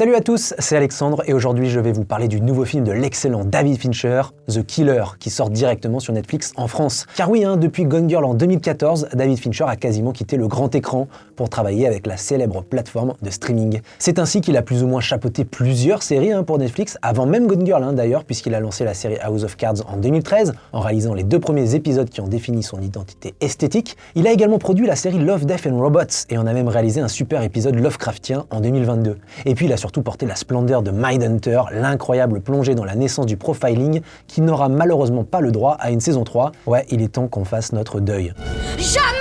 Salut à tous, c'est Alexandre et aujourd'hui je vais vous parler du nouveau film de l'excellent David Fincher, The Killer, qui sort directement sur Netflix en France. Car oui, depuis Gone Girl en 2014, David Fincher a quasiment quitté le grand écran pour travailler avec la célèbre plateforme de streaming. C'est ainsi qu'il a plus ou moins chapeauté plusieurs séries pour Netflix, avant même Gone Girl d'ailleurs, puisqu'il a lancé la série House of Cards en 2013, en réalisant les 2 premiers épisodes qui ont défini son identité esthétique. Il a également produit la série Love, Death and Robots et en a même réalisé un super épisode Lovecraftien en 2022. Et puis il a surtout porté la splendeur de Mindhunter, l'incroyable plongée dans la naissance du profiling qui n'aura malheureusement pas le droit à une saison 3. Ouais, il est temps qu'on fasse notre deuil. Jamais!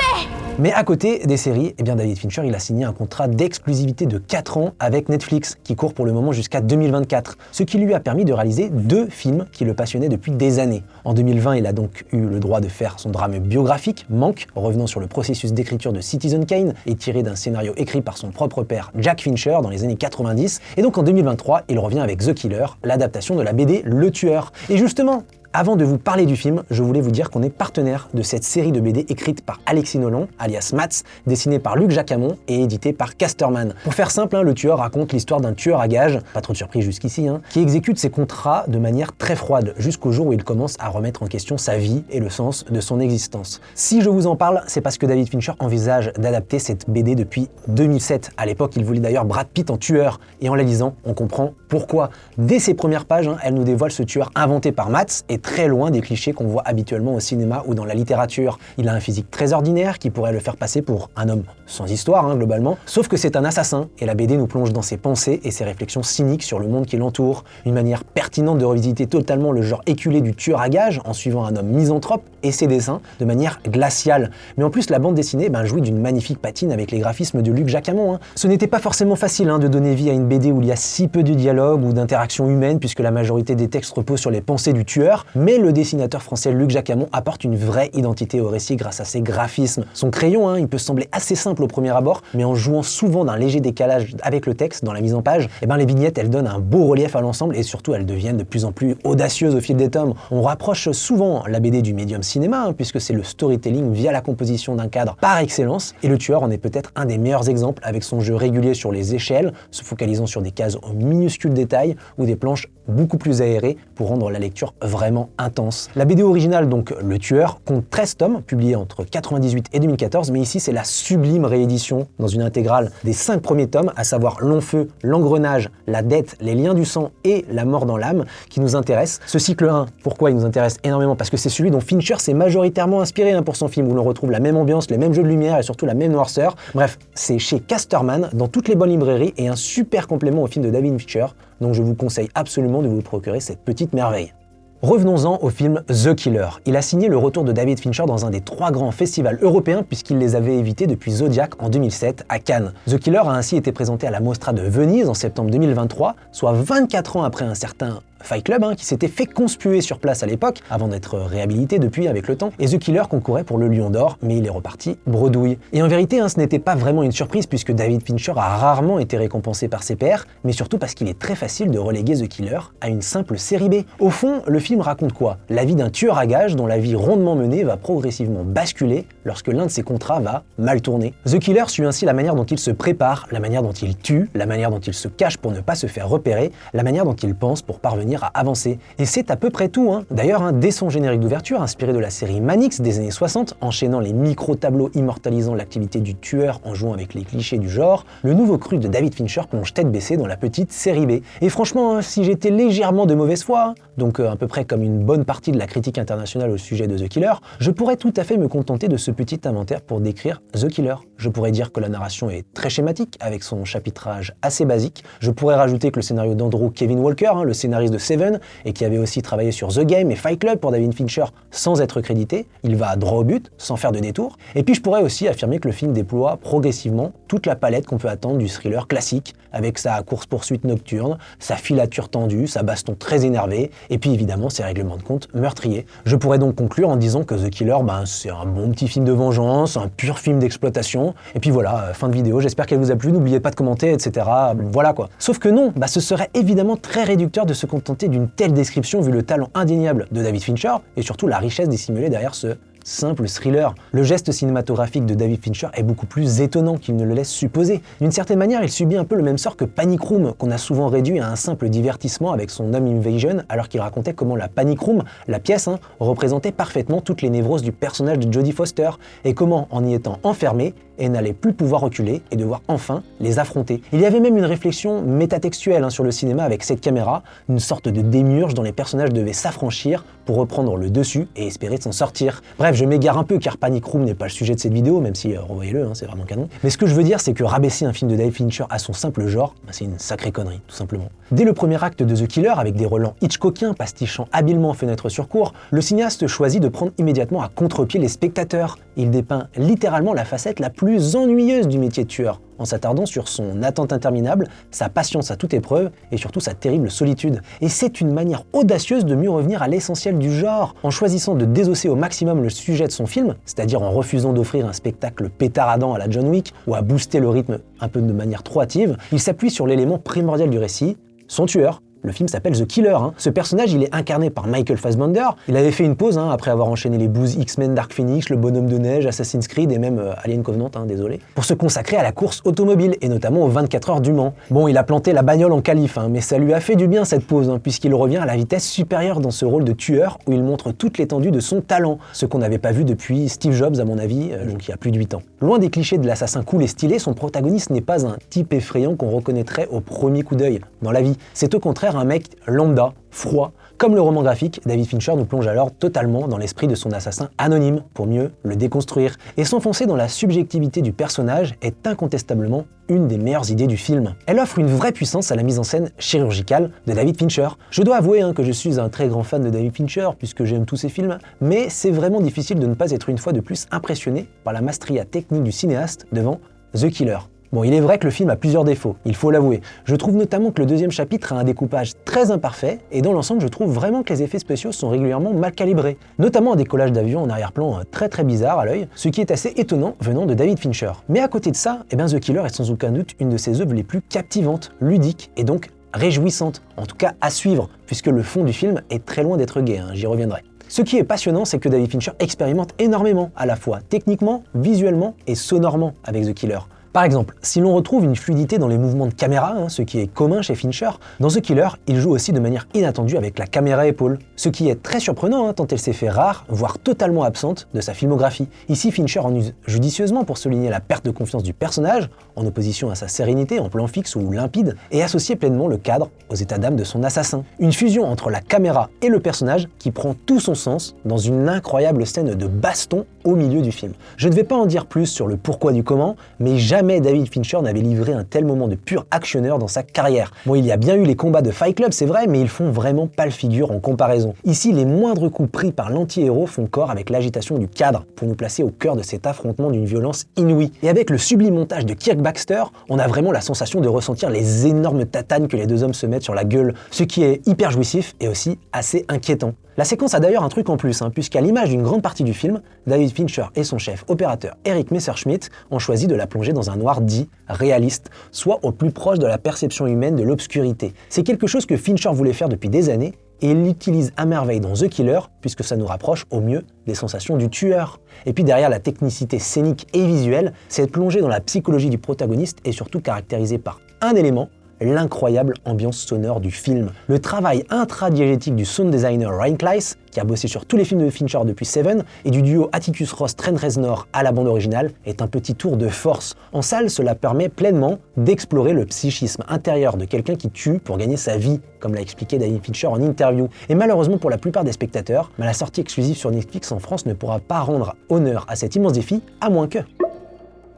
Mais à côté des séries, David Fincher il a signé un contrat d'exclusivité de 4 ans avec Netflix, qui court pour le moment jusqu'à 2024, ce qui lui a permis de réaliser 2 films qui le passionnaient depuis des années. En 2020, il a donc eu le droit de faire son drame biographique, Mank, revenant sur le processus d'écriture de Citizen Kane et tiré d'un scénario écrit par son propre père, Jack Fincher, dans les années 90. Et donc en 2023, il revient avec The Killer, l'adaptation de la BD Le Tueur. Et justement, avant de vous parler du film, je voulais vous dire qu'on est partenaire de cette série de BD écrite par Alexis Nolan, alias Mats, dessinée par Luc Jacamon et éditée par Casterman. Pour faire simple, Le Tueur raconte l'histoire d'un tueur à gages, pas trop de surprise jusqu'ici, qui exécute ses contrats de manière très froide, jusqu'au jour où il commence à remettre en question sa vie et le sens de son existence. Si je vous en parle, c'est parce que David Fincher envisage d'adapter cette BD depuis 2007. À l'époque, il voulait d'ailleurs Brad Pitt en tueur, et en la lisant, on comprend pourquoi. Dès ses premières pages, elle nous dévoile ce tueur inventé par Mats et très loin des clichés qu'on voit habituellement au cinéma ou dans la littérature. Il a un physique très ordinaire qui pourrait le faire passer pour un homme sans histoire, globalement, sauf que c'est un assassin, et la BD nous plonge dans ses pensées et ses réflexions cyniques sur le monde qui l'entoure, une manière pertinente de revisiter totalement le genre éculé du tueur à gages en suivant un homme misanthrope et ses dessins de manière glaciale. Mais en plus, la bande dessinée jouit d'une magnifique patine avec les graphismes de Luc Jacamon. Ce n'était pas forcément facile de donner vie à une BD où il y a si peu de dialogue ou d'interactions humaines, puisque la majorité des textes reposent sur les pensées du tueur, mais le dessinateur français Luc Jacamon apporte une vraie identité au récit grâce à ses graphismes. Son crayon, il peut sembler assez simple au premier abord, mais en jouant souvent d'un léger décalage avec le texte dans la mise en page, les vignettes elles donnent un beau relief à l'ensemble et surtout elles deviennent de plus en plus audacieuses au fil des tomes. On rapproche souvent la BD du médium cinéma, puisque c'est le storytelling via la composition d'un cadre par excellence, et Le Tueur en est peut-être un des meilleurs exemples avec son jeu régulier sur les échelles, se focalisant sur des cases au minuscules détails ou des planches beaucoup plus aérées pour rendre la lecture vraiment intense. La BD originale, donc Le Tueur, compte 13 tomes, publiés entre 98 et 2014, mais ici c'est la sublime réédition dans une intégrale des 5 premiers tomes, à savoir Long Feu, L'Engrenage, La Dette, Les Liens du Sang et La Mort dans l'âme, qui nous intéresse. Ce cycle 1, pourquoi il nous intéresse énormément? Parce que c'est celui dont Fincher s'est majoritairement inspiré pour son film, où l'on retrouve la même ambiance, les mêmes jeux de lumière et surtout la même noirceur. Bref, c'est chez Casterman, dans toutes les bonnes librairies, et un super complément au film de David Fincher, donc je vous conseille absolument de vous procurer cette petite merveille. Revenons-en au film The Killer. Il a signé le retour de David Fincher dans un des 3 grands festivals européens puisqu'il les avait évités depuis Zodiac en 2007 à Cannes. The Killer a ainsi été présenté à la Mostra de Venise en septembre 2023, soit 24 ans après un certain Fight Club, qui s'était fait conspuer sur place à l'époque, avant d'être réhabilité depuis avec le temps, et The Killer concourait pour le Lion d'Or, mais il est reparti bredouille. Et en vérité, ce n'était pas vraiment une surprise puisque David Fincher a rarement été récompensé par ses pairs, mais surtout parce qu'il est très facile de reléguer The Killer à une simple série B. Au fond, le film raconte quoi? La vie d'un tueur à gages dont la vie rondement menée va progressivement basculer lorsque l'un de ses contrats va mal tourner. The Killer suit ainsi la manière dont il se prépare, la manière dont il tue, la manière dont il se cache pour ne pas se faire repérer, la manière dont il pense pour parvenir à avancer. Et c'est à peu près tout. D'ailleurs, dès son générique d'ouverture, inspiré de la série Manix des années 60, enchaînant les micro-tableaux immortalisant l'activité du tueur en jouant avec les clichés du genre, le nouveau cru de David Fincher plonge tête baissée dans la petite série B. Et franchement, si j'étais légèrement de mauvaise foi, donc à peu près comme une bonne partie de la critique internationale au sujet de The Killer, je pourrais tout à fait me contenter de ce petit inventaire pour décrire The Killer. Je pourrais dire que la narration est très schématique, avec son chapitrage assez basique. Je pourrais rajouter que le scénario d'Andrew Kevin Walker, le scénariste de Seven, et qui avait aussi travaillé sur The Game et Fight Club pour David Fincher sans être crédité, il va droit au but, sans faire de détour. Et puis je pourrais aussi affirmer que le film déploie progressivement toute la palette qu'on peut attendre du thriller classique, avec sa course-poursuite nocturne, sa filature tendue, sa baston très énervée, et puis évidemment ses règlements de compte meurtriers. Je pourrais donc conclure en disant que The Killer, c'est un bon petit film de vengeance, un pur film d'exploitation, et puis voilà, fin de vidéo, j'espère qu'elle vous a plu, n'oubliez pas de commenter, etc. Voilà quoi. Sauf que non, ce serait évidemment très réducteur de se contenter d'une telle description vu le talent indéniable de David Fincher, et surtout la richesse dissimulée derrière ce simple thriller. Le geste cinématographique de David Fincher est beaucoup plus étonnant qu'il ne le laisse supposer. D'une certaine manière, il subit un peu le même sort que Panic Room, qu'on a souvent réduit à un simple divertissement avec son Home Invasion, alors qu'il racontait comment la Panic Room, la pièce, représentait parfaitement toutes les névroses du personnage de Jodie Foster, et comment, en y étant enfermée, elle n'allait plus pouvoir reculer et devoir enfin les affronter. Il y avait même une réflexion métatextuelle sur le cinéma avec cette caméra, une sorte de démiurge dont les personnages devaient s'affranchir pour reprendre le dessus et espérer de s'en sortir. Bref, je m'égare un peu car Panic Room n'est pas le sujet de cette vidéo, même si, revoyez-le, c'est vraiment canon. Mais ce que je veux dire, c'est que rabaisser un film de David Fincher à son simple genre, c'est une sacrée connerie, tout simplement. Dès le premier acte de The Killer, avec des relents Hitchcockiens pastichant habilement Fenêtre sur cour, le cinéaste choisit de prendre immédiatement à contre-pied les spectateurs. Il dépeint littéralement la facette la plus ennuyeuse du métier de tueur, en s'attardant sur son attente interminable, sa patience à toute épreuve et surtout sa terrible solitude. Et c'est une manière audacieuse de mieux revenir à l'essentiel du genre, en choisissant de désosser au maximum le sujet de son film, c'est-à-dire en refusant d'offrir un spectacle pétaradant à la John Wick ou à booster le rythme un peu de manière trop hâtive. Il s'appuie sur l'élément primordial du récit, son tueur. Le film s'appelle The Killer. Ce personnage, il est incarné par Michael Fassbender. Il avait fait une pause après avoir enchaîné les boosts X-Men Dark Phoenix, Le Bonhomme de Neige, Assassin's Creed et même Alien Covenant, désolé, pour se consacrer à la course automobile et notamment aux 24 heures du Mans. Bon, il a planté la bagnole en qualif, mais ça lui a fait du bien cette pause, puisqu'il revient à la vitesse supérieure dans ce rôle de tueur où il montre toute l'étendue de son talent, ce qu'on n'avait pas vu depuis Steve Jobs à mon avis, donc il y a plus de 8 ans. Loin des clichés de l'assassin cool et stylé, son protagoniste n'est pas un type effrayant qu'on reconnaîtrait au premier coup d'œil dans la vie. C'est au contraire un mec lambda, froid. Comme le roman graphique, David Fincher nous plonge alors totalement dans l'esprit de son assassin anonyme pour mieux le déconstruire. Et s'enfoncer dans la subjectivité du personnage est incontestablement une des meilleures idées du film. Elle offre une vraie puissance à la mise en scène chirurgicale de David Fincher. Je dois avouer que je suis un très grand fan de David Fincher puisque j'aime tous ses films, mais c'est vraiment difficile de ne pas être une fois de plus impressionné par la maestria technique du cinéaste devant The Killer. Bon, il est vrai que le film a plusieurs défauts, il faut l'avouer. Je trouve notamment que le deuxième chapitre a un découpage très imparfait, et dans l'ensemble, je trouve vraiment que les effets spéciaux sont régulièrement mal calibrés. Notamment un décollage d'avion en arrière-plan très bizarre à l'œil, ce qui est assez étonnant venant de David Fincher. Mais à côté de ça, The Killer est sans aucun doute une de ses œuvres les plus captivantes, ludiques et donc réjouissantes, en tout cas à suivre, puisque le fond du film est très loin d'être gai, j'y reviendrai. Ce qui est passionnant, c'est que David Fincher expérimente énormément, à la fois techniquement, visuellement et sonorement avec The Killer. Par exemple, si l'on retrouve une fluidité dans les mouvements de caméra, ce qui est commun chez Fincher, dans The Killer, il joue aussi de manière inattendue avec la caméra épaule, ce qui est très surprenant tant elle s'est fait rare, voire totalement absente de sa filmographie. Ici, Fincher en use judicieusement pour souligner la perte de confiance du personnage, en opposition à sa sérénité en plan fixe ou limpide, et associer pleinement le cadre aux états d'âme de son assassin. Une fusion entre la caméra et le personnage qui prend tout son sens dans une incroyable scène de baston au milieu du film. Je ne vais pas en dire plus sur le pourquoi du comment, mais jamais David Fincher n'avait livré un tel moment de pur actionneur dans sa carrière. Bon, il y a bien eu les combats de Fight Club, c'est vrai, mais ils font vraiment pas le figure en comparaison. Ici, les moindres coups pris par l'anti-héros font corps avec l'agitation du cadre pour nous placer au cœur de cet affrontement d'une violence inouïe. Et avec le sublime montage de Kirk Baxter, on a vraiment la sensation de ressentir les énormes tatanes que les deux hommes se mettent sur la gueule, ce qui est hyper jouissif et aussi assez inquiétant. La séquence a d'ailleurs un truc en plus, puisqu'à l'image d'une grande partie du film, David Fincher et son chef opérateur Eric Messerschmitt ont choisi de la plonger dans un noir dit réaliste, soit au plus proche de la perception humaine de l'obscurité. C'est quelque chose que Fincher voulait faire depuis des années, et il l'utilise à merveille dans The Killer, puisque ça nous rapproche au mieux des sensations du tueur. Et puis derrière la technicité scénique et visuelle, cette plongée dans la psychologie du protagoniste est surtout caractérisée par un élément, l'incroyable ambiance sonore du film. Le travail intradiégétique du sound designer Ryan Kleiss, qui a bossé sur tous les films de Fincher depuis Seven, et du duo Atticus Ross-Trent Reznor à la bande originale, est un petit tour de force. En salle, cela permet pleinement d'explorer le psychisme intérieur de quelqu'un qui tue pour gagner sa vie, comme l'a expliqué David Fincher en interview. Et malheureusement pour la plupart des spectateurs, la sortie exclusive sur Netflix en France ne pourra pas rendre honneur à cet immense défi, à moins que...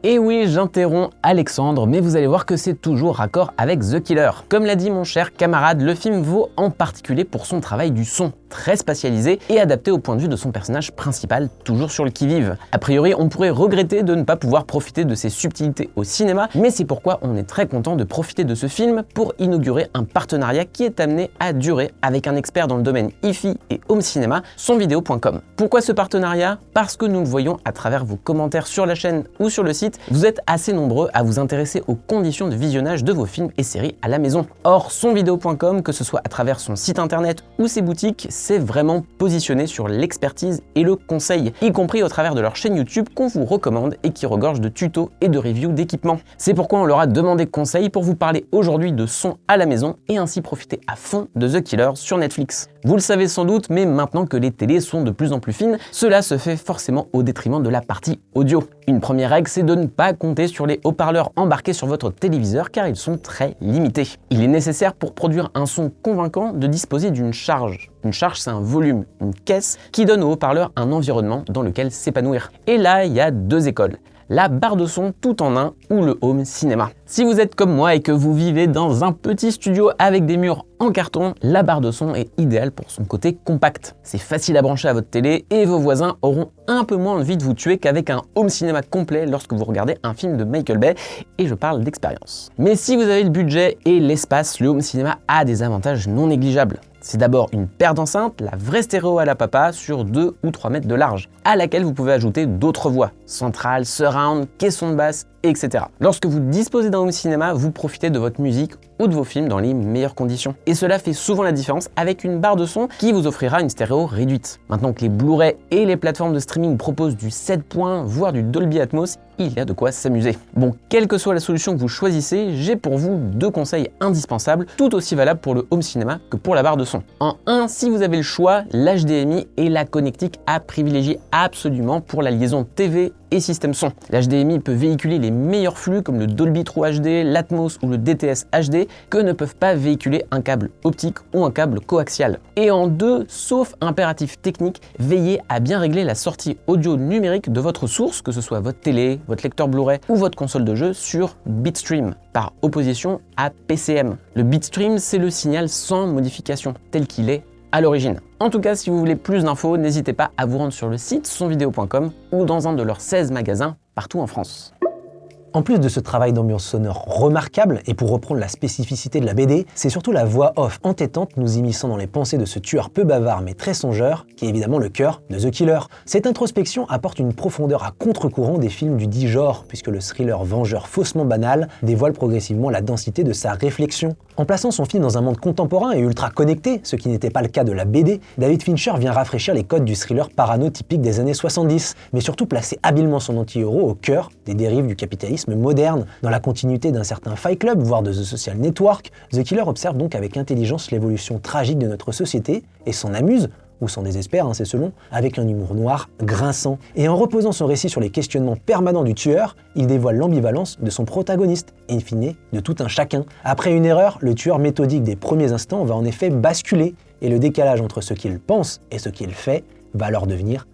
Et oui, j'interromps Alexandre, mais vous allez voir que c'est toujours raccord avec The Killer. Comme l'a dit mon cher camarade, le film vaut en particulier pour son travail du son, très spatialisé et adapté au point de vue de son personnage principal, toujours sur le qui-vive. A priori, on pourrait regretter de ne pas pouvoir profiter de ses subtilités au cinéma, mais c'est pourquoi on est très content de profiter de ce film pour inaugurer un partenariat qui est amené à durer avec un expert dans le domaine hi-fi et home cinéma, sonvideo.com. Pourquoi ce partenariat? Parce que nous le voyons à travers vos commentaires sur la chaîne ou sur le site, vous êtes assez nombreux à vous intéresser aux conditions de visionnage de vos films et séries à la maison. Or, sonvideo.com, que ce soit à travers son site internet ou ses boutiques, s'est vraiment positionné sur l'expertise et le conseil, y compris au travers de leur chaîne YouTube qu'on vous recommande et qui regorge de tutos et de reviews d'équipements. C'est pourquoi on leur a demandé conseil pour vous parler aujourd'hui de son à la maison et ainsi profiter à fond de The Killer sur Netflix. Vous le savez sans doute, mais maintenant que les télés sont de plus en plus fines, cela se fait forcément au détriment de la partie audio. Une première règle, c'est de ne pas compter sur les haut-parleurs embarqués sur votre téléviseur car ils sont très limités. Il est nécessaire pour produire un son convaincant de disposer d'une charge. Une charge, c'est un volume, une caisse qui donne au haut-parleur un environnement dans lequel s'épanouir. Et là, il y a deux écoles. La barre de son tout en un ou le home cinéma. Si vous êtes comme moi et que vous vivez dans un petit studio avec des murs en carton, la barre de son est idéale pour son côté compact. C'est facile à brancher à votre télé et vos voisins auront un peu moins envie de vous tuer qu'avec un home cinéma complet lorsque vous regardez un film de Michael Bay, et je parle d'expérience. Mais si vous avez le budget et l'espace, le home cinéma a des avantages non négligeables. C'est d'abord une paire d'enceintes, la vraie stéréo à la papa sur 2 ou 3 mètres de large, à laquelle vous pouvez ajouter d'autres voix, centrale, surround, caisson de basse, etc. Lorsque vous disposez d'un home cinéma, vous profitez de votre musique ou de vos films dans les meilleures conditions. Et cela fait souvent la différence avec une barre de son qui vous offrira une stéréo réduite. Maintenant que les Blu-ray et les plateformes de streaming proposent du 7 points, voire du Dolby Atmos, il y a de quoi s'amuser. Bon, quelle que soit la solution que vous choisissez, j'ai pour vous 2 conseils indispensables, tout aussi valables pour le home cinéma que pour la barre de son. En 1, si vous avez le choix, l'HDMI est la connectique à privilégier absolument pour la liaison TV et système son. L'HDMI peut véhiculer les meilleurs flux comme le Dolby True HD, l'Atmos ou le DTS HD que ne peuvent pas véhiculer un câble optique ou un câble coaxial. Et en 2, sauf impératif technique, veillez à bien régler la sortie audio numérique de votre source, que ce soit votre télé, votre lecteur Blu-ray ou votre console de jeu sur Bitstream, par opposition à PCM. Le Bitstream, c'est le signal sans modification, tel qu'il est à l'origine. En tout cas, si vous voulez plus d'infos, n'hésitez pas à vous rendre sur le site sonvideo.com ou dans un de leurs 16 magasins partout en France. En plus de ce travail d'ambiance sonore remarquable, et pour reprendre la spécificité de la BD, c'est surtout la voix off entêtante nous immisçant dans les pensées de ce tueur peu bavard mais très songeur, qui est évidemment le cœur de The Killer. Cette introspection apporte une profondeur à contre-courant des films du dit genre, puisque le thriller vengeur faussement banal dévoile progressivement la densité de sa réflexion. En plaçant son film dans un monde contemporain et ultra connecté, ce qui n'était pas le cas de la BD, David Fincher vient rafraîchir les codes du thriller parano typique des années 70, mais surtout placer habilement son anti-héros au cœur des dérives du capitalisme moderne. Dans la continuité d'un certain Fight Club, voire de The Social Network, The Killer observe donc avec intelligence l'évolution tragique de notre société et s'en amuse, ou s'en désespère, c'est selon, avec un humour noir grinçant. Et en reposant son récit sur les questionnements permanents du tueur, il dévoile l'ambivalence de son protagoniste, et in fine, de tout un chacun. Après une erreur, le tueur méthodique des premiers instants va en effet basculer, et le décalage entre ce qu'il pense et ce qu'il fait va alors devenir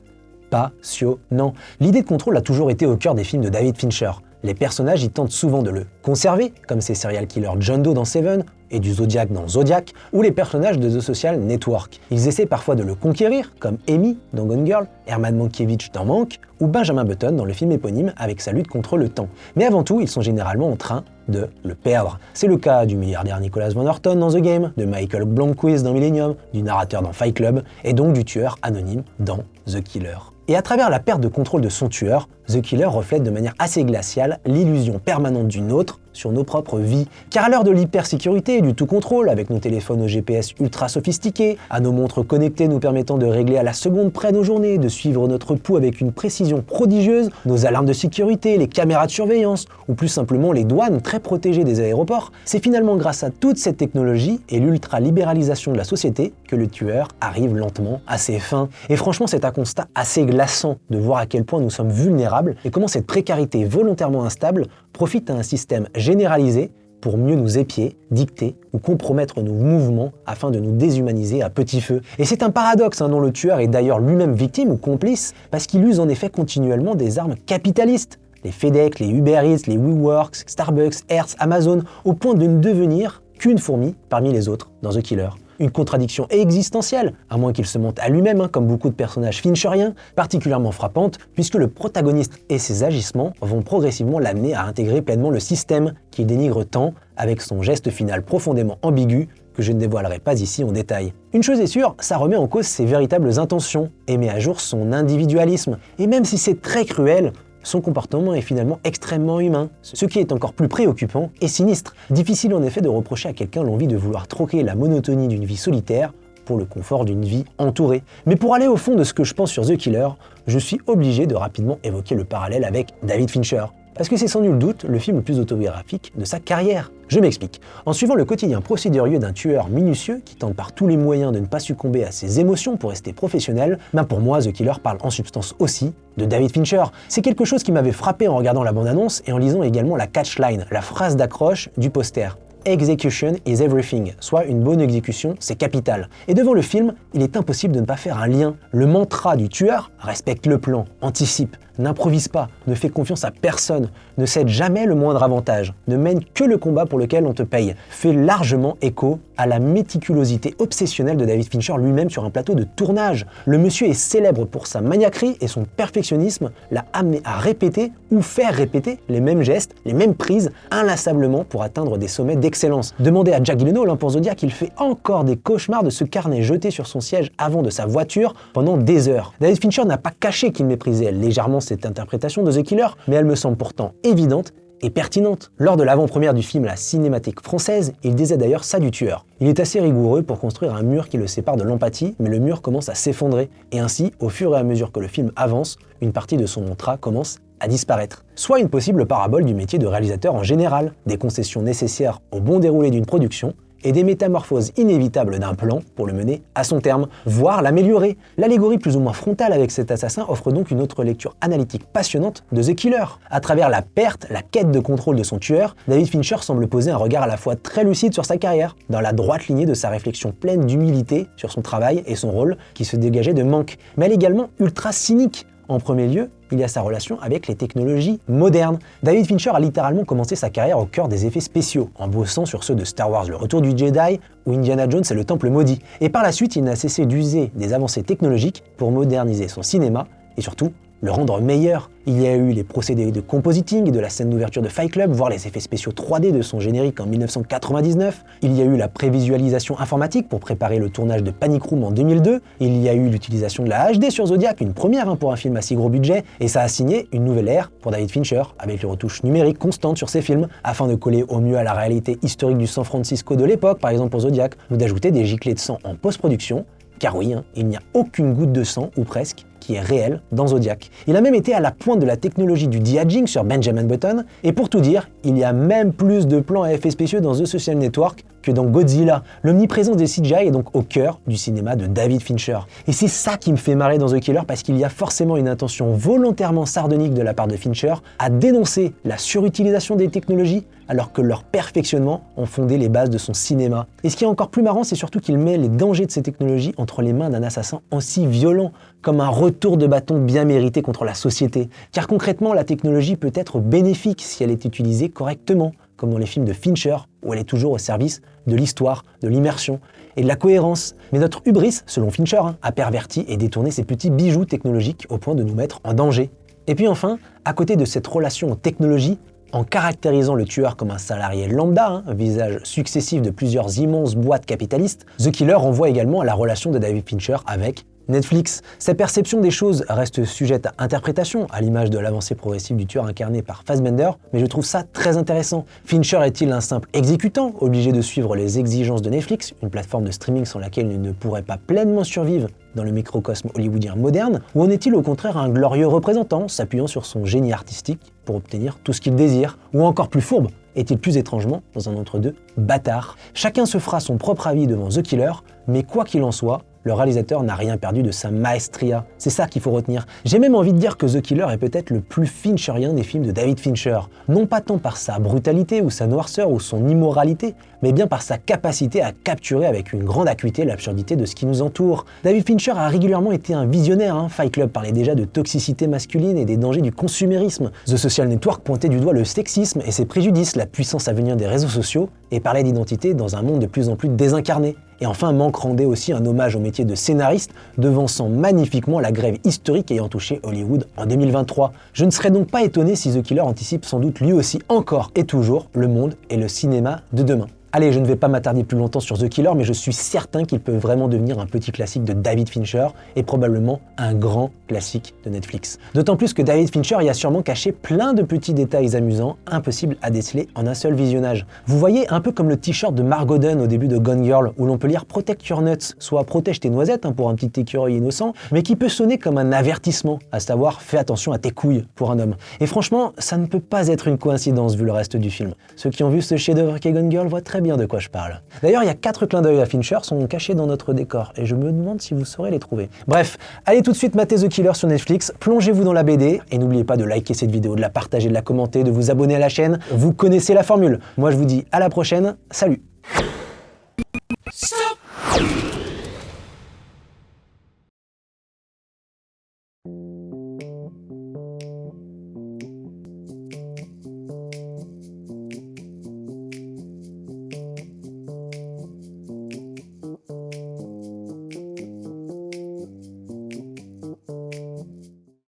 passionnant. L'idée de contrôle a toujours été au cœur des films de David Fincher. Les personnages y tentent souvent de le conserver, comme ces serial killers John Doe dans Seven et du Zodiac dans Zodiac, ou les personnages de The Social Network. Ils essaient parfois de le conquérir, comme Amy dans Gone Girl, Herman Mankiewicz dans Mank, ou Benjamin Button dans le film éponyme avec sa lutte contre le temps. Mais avant tout, ils sont généralement en train de le perdre. C'est le cas du milliardaire Nicholas Van Orton dans The Game, de Michael Blomquist dans Millennium, du narrateur dans Fight Club, et donc du tueur anonyme dans The Killer. Et à travers la perte de contrôle de son tueur, The Killer reflète de manière assez glaciale l'illusion permanente d'une autre sur nos propres vies. Car à l'heure de l'hypersécurité et du tout contrôle, avec nos téléphones au GPS ultra sophistiqués, à nos montres connectées nous permettant de régler à la seconde près nos journées, de suivre notre pouls avec une précision prodigieuse, nos alarmes de sécurité, les caméras de surveillance, ou plus simplement les douanes très protégées des aéroports, c'est finalement grâce à toute cette technologie et l'ultra-libéralisation de la société que le tueur arrive lentement à ses fins. Et franchement, c'est un constat assez glaçant de voir à quel point nous sommes vulnérables et comment cette précarité volontairement instable profite à un système généralisé pour mieux nous épier, dicter ou compromettre nos mouvements afin de nous déshumaniser à petit feu. Et c'est un paradoxe dont le tueur est d'ailleurs lui-même victime ou complice, parce qu'il use en effet continuellement des armes capitalistes. Les FedEx, les Uber Eats, les WeWorks, Starbucks, Hertz, Amazon, au point de ne devenir qu'une fourmi parmi les autres dans The Killer. Une contradiction existentielle, à moins qu'il se monte à lui-même, comme beaucoup de personnages fincheriens, particulièrement frappante, puisque le protagoniste et ses agissements vont progressivement l'amener à intégrer pleinement le système qu'il dénigre tant, avec son geste final profondément ambigu, que je ne dévoilerai pas ici en détail. Une chose est sûre, ça remet en cause ses véritables intentions, et met à jour son individualisme. Et même si c'est très cruel, son comportement est finalement extrêmement humain, ce qui est encore plus préoccupant et sinistre. Difficile en effet de reprocher à quelqu'un l'envie de vouloir troquer la monotonie d'une vie solitaire pour le confort d'une vie entourée. Mais pour aller au fond de ce que je pense sur The Killer, je suis obligé de rapidement évoquer le parallèle avec David Fincher. Parce que c'est sans nul doute le film le plus autobiographique de sa carrière. Je m'explique. En suivant le quotidien procédurier d'un tueur minutieux qui tente par tous les moyens de ne pas succomber à ses émotions pour rester professionnel, pour moi, The Killer parle en substance aussi de David Fincher. C'est quelque chose qui m'avait frappé en regardant la bande-annonce et en lisant également la catchline, la phrase d'accroche du poster. Execution is everything, soit une bonne exécution, c'est capital. Et devant le film, il est impossible de ne pas faire un lien. Le mantra du tueur, respecte le plan, anticipe, n'improvise pas, ne fait confiance à personne, ne cède jamais le moindre avantage, ne mène que le combat pour lequel on te paye, fait largement écho à la méticulosité obsessionnelle de David Fincher lui-même sur un plateau de tournage. Le monsieur est célèbre pour sa maniaquerie et son perfectionnisme l'a amené à répéter ou faire répéter les mêmes gestes, les mêmes prises, inlassablement pour atteindre des sommets d'excellence. Demandez à Jack Gyllenhaal pour Zodiac, il fait encore des cauchemars de ce carnet jeté sur son siège avant de sa voiture pendant des heures. David Fincher n'a pas caché qu'il méprisait légèrement cette interprétation de The Killer, mais elle me semble pourtant évidente et pertinente. Lors de l'avant-première du film à la Cinémathèque française, il disait d'ailleurs ça du tueur. Il est assez rigoureux pour construire un mur qui le sépare de l'empathie, mais le mur commence à s'effondrer, et ainsi, au fur et à mesure que le film avance, une partie de son mantra commence à disparaître. Soit une possible parabole du métier de réalisateur en général, des concessions nécessaires au bon déroulé d'une production, et des métamorphoses inévitables d'un plan pour le mener à son terme, voire l'améliorer. L'allégorie plus ou moins frontale avec cet assassin offre donc une autre lecture analytique passionnante de The Killer. À travers la perte, la quête de contrôle de son tueur, David Fincher semble poser un regard à la fois très lucide sur sa carrière, dans la droite lignée de sa réflexion pleine d'humilité sur son travail et son rôle qui se dégageait de manque, mais elle est également ultra cynique. En premier lieu, il y a sa relation avec les technologies modernes. David Fincher a littéralement commencé sa carrière au cœur des effets spéciaux, en bossant sur ceux de Star Wars, le retour du Jedi, ou Indiana Jones et le Temple maudit. Et par la suite, il n'a cessé d'user des avancées technologiques pour moderniser son cinéma, et surtout, le rendre meilleur. Il y a eu les procédés de compositing et de la scène d'ouverture de Fight Club, voire les effets spéciaux 3D de son générique en 1999. Il y a eu la prévisualisation informatique pour préparer le tournage de Panic Room en 2002. Il y a eu l'utilisation de la HD sur Zodiac, une première pour un film à si gros budget, et ça a signé une nouvelle ère pour David Fincher, avec les retouches numériques constantes sur ses films, afin de coller au mieux à la réalité historique du San Francisco de l'époque, par exemple pour Zodiac, ou d'ajouter des giclées de sang en post-production. Car oui, il n'y a aucune goutte de sang, ou presque, qui est réel dans Zodiac. Il a même été à la pointe de la technologie du de-aging sur Benjamin Button, et pour tout dire, il y a même plus de plans à effets spéciaux dans The Social Network que dans Godzilla. L'omniprésence des CGI est donc au cœur du cinéma de David Fincher. Et c'est ça qui me fait marrer dans The Killer, parce qu'il y a forcément une intention volontairement sardonique de la part de Fincher à dénoncer la surutilisation des technologies, alors que leur perfectionnement ont fondé les bases de son cinéma. Et ce qui est encore plus marrant, c'est surtout qu'il met les dangers de ces technologies entre les mains d'un assassin aussi violent, comme un retour de bâton bien mérité contre la société. Car concrètement, la technologie peut être bénéfique si elle est utilisée correctement, comme dans les films de Fincher, où elle est toujours au service de l'histoire, de l'immersion et de la cohérence. Mais notre hubris, selon Fincher, a perverti et détourné ces petits bijoux technologiques au point de nous mettre en danger. Et puis enfin, à côté de cette relation aux technologies, en caractérisant le tueur comme un salarié lambda, un visage successif de plusieurs immenses boîtes capitalistes, The Killer renvoie également à la relation de David Fincher avec Netflix. Sa perception des choses reste sujette à interprétation, à l'image de l'avancée progressive du tueur incarné par Fassbender, mais je trouve ça très intéressant. Fincher est-il un simple exécutant, obligé de suivre les exigences de Netflix, une plateforme de streaming sans laquelle il ne pourrait pas pleinement survivre dans le microcosme hollywoodien moderne, ou en est-il au contraire un glorieux représentant, s'appuyant sur son génie artistique pour obtenir tout ce qu'il désire, ou encore plus fourbe, est-il plus étrangement dans un entre-deux bâtard? Chacun se fera son propre avis devant The Killer, mais quoi qu'il en soit, le réalisateur n'a rien perdu de sa maestria. C'est ça qu'il faut retenir. J'ai même envie de dire que The Killer est peut-être le plus fincherien des films de David Fincher. Non pas tant par sa brutalité ou sa noirceur ou son immoralité, mais bien par sa capacité à capturer avec une grande acuité l'absurdité de ce qui nous entoure. David Fincher a régulièrement été un visionnaire. Fight Club parlait déjà de toxicité masculine et des dangers du consumérisme. The Social Network pointait du doigt le sexisme et ses préjudices, la puissance à venir des réseaux sociaux, et parlait d'identité dans un monde de plus en plus désincarné. Et enfin, Manque rendait aussi un hommage au métier de scénariste, devançant magnifiquement la grève historique ayant touché Hollywood en 2023. Je ne serais donc pas étonné si The Killer anticipe sans doute lui aussi encore et toujours le monde et le cinéma de demain. Allez, je ne vais pas m'attarder plus longtemps sur The Killer, mais je suis certain qu'il peut vraiment devenir un petit classique de David Fincher et probablement un grand classique de Netflix. D'autant plus que David Fincher y a sûrement caché plein de petits détails amusants, impossibles à déceler en un seul visionnage. Vous voyez, un peu comme le t-shirt de Margot Dunn au début de Gone Girl, où l'on peut lire Protect Your Nuts, soit protège tes noisettes pour un petit écureuil innocent, mais qui peut sonner comme un avertissement, à savoir fais attention à tes couilles pour un homme. Et franchement, ça ne peut pas être une coïncidence vu le reste du film. Ceux qui ont vu ce chef-d'œuvre qu'est Gone Girl voient très bien de quoi je parle. D'ailleurs, il y a 4 clins d'œil à Fincher sont cachés dans notre décor, et je me demande si vous saurez les trouver. Bref, allez tout de suite mater The Killer sur Netflix, plongez-vous dans la BD, et n'oubliez pas de liker cette vidéo, de la partager, de la commenter, de vous abonner à la chaîne. Vous connaissez la formule. Moi je vous dis à la prochaine, salut!